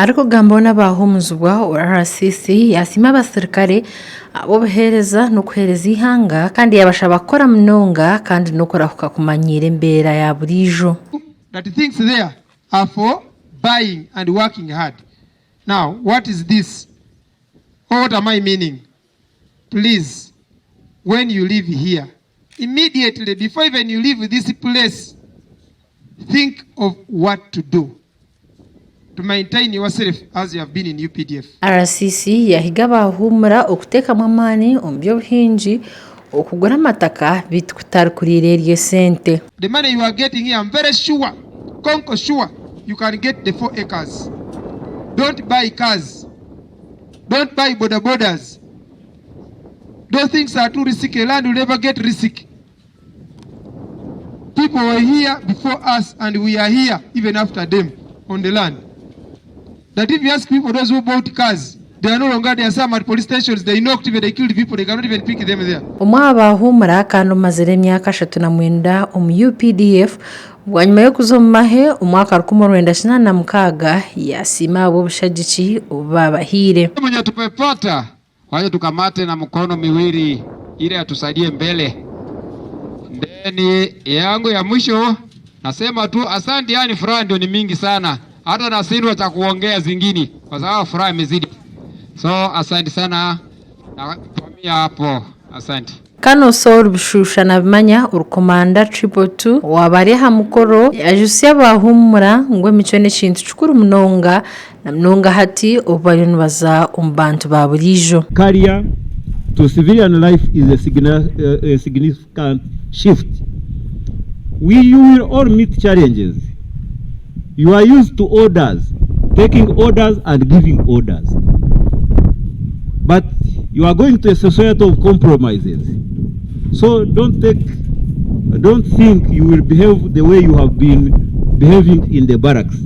ariko gambona bahumuzwa RCC yasima abasirikare abo bahereza no kuhereza ihanga kandi yabasha bakora mnonga kandi no korahuka kumanyira imbera ya burijo. That things there are for buying and working hard. Now, what is this? What am I meaning? Please, when you live here, immediately before even you leave this place, think of what to do to maintain yourself as you have been in UPDF. RCC yahiga Abahumura okuteka mamani ombyo buhinji okugura amataka bitutari kurirerye sente. The money you are getting here, I'm very sure, conco sure, you can get the 4 acres. Don't buy cars. Don't buy borders. Those things are too risky. Land will never get risky. People were here before us and we are here even after them on the land. That if you ask people, those who bought cars, they are no longer there. Some at police stations, they knocked even, they killed people, they cannot even pick them there. Abahumura kandi mazire myaka 39 UPDF wanyuma yo kuzomahe umwaka 1986 yasima abo bushagici babahire. Mwenye tupepata waje tukamate na mkono miwili ile atusaidie mbele. Ndeni yangu ya mwisho nasema tu asante, yani furaha ndio ni mingi sana. Hata nasindwa cha kuongea zingine kwa sababu furaha imezidi. So asante sana na kuamia hapo. Asante. Kano Saul Bishusha na bimanya urukomanda 222 wabari hamukoro yajusiya Abahumura ngwe micone kintu chukuru mnonga na mnonga hati obayonu baza umbantu baburijo. Career to civilian life is a significant shift. You will all meet challenges. You are used to orders, taking orders and giving orders. But you are going to a society of compromises. So don't think you will behave the way you have been behaving in the barracks.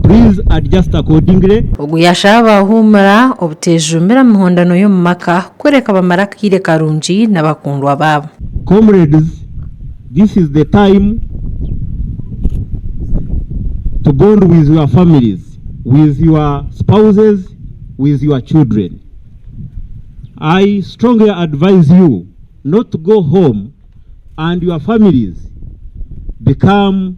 Please adjust accordingly. Oguyasha Abahumura obutejumbira muhondano yo mumaka kureka bamara kire karunji n'abakundwa babo. Comrades, this is the time to bond with your families, with your spouses, with your children. I strongly advise you not to go home and your families become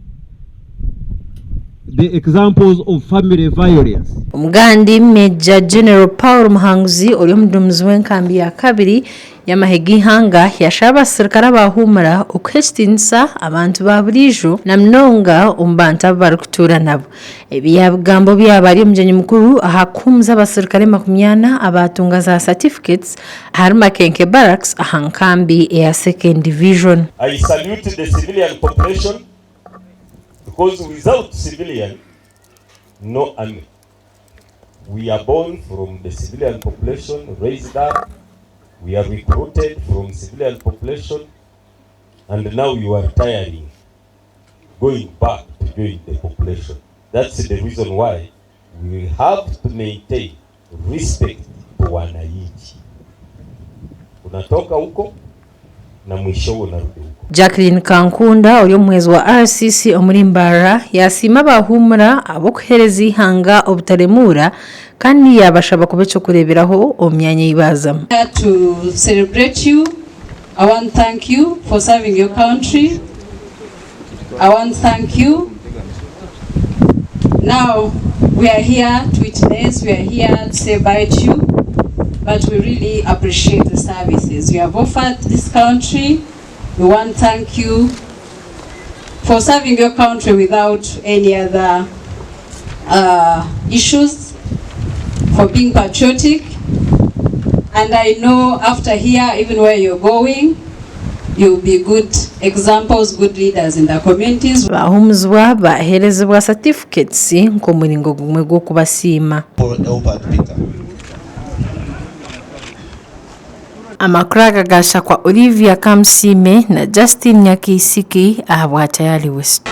the examples of family violence. Umugandi Major General Paul Muhanguzi uri mudumuzi w'enkambi ya kabiri y'amahegi hanga yashaba sirikara Abahumura ukwestinsa abantu baburijo na mnonga umbanta bari kutura nabo. Ebiyagambo byabari umujanye mukuru ahakumza abasirikare 20 abatunga za certificates harima Kenke Barracks ahankambi ya 2nd Division. I salute the civilian population because without civilian, no army. We are born from the civilian population, raised up. We are recruited from civilian population, and now you are retiring, going back to join the population. That's the reason why we have to maintain respect to wananchi. Unatoka huko na mwisho unarudi huko. Jacqueline Kankunda uri mwezi wa RCC omurimbara yasima Abahumura abo kuhereza ihanga obutaremura kandi yabashaba kubecho kureberaho omyanya yibaza. To celebrate you, I want to thank you for serving your country. I want to thank you. Now we are here to witness, we are here to say bye to you, but we really appreciate the services you have offered this country. We want to thank you for serving your country without any other issues, for being patriotic. And I know after here, even where you're going, you'll be good examples, good leaders in the communities. Bahumuzwa baherezebwa certificates nkomuringo gumwe go kubasima. Amakraga gasha kwa Olivia Kamsime na Justin Nyakisiki ahabwa tayari West.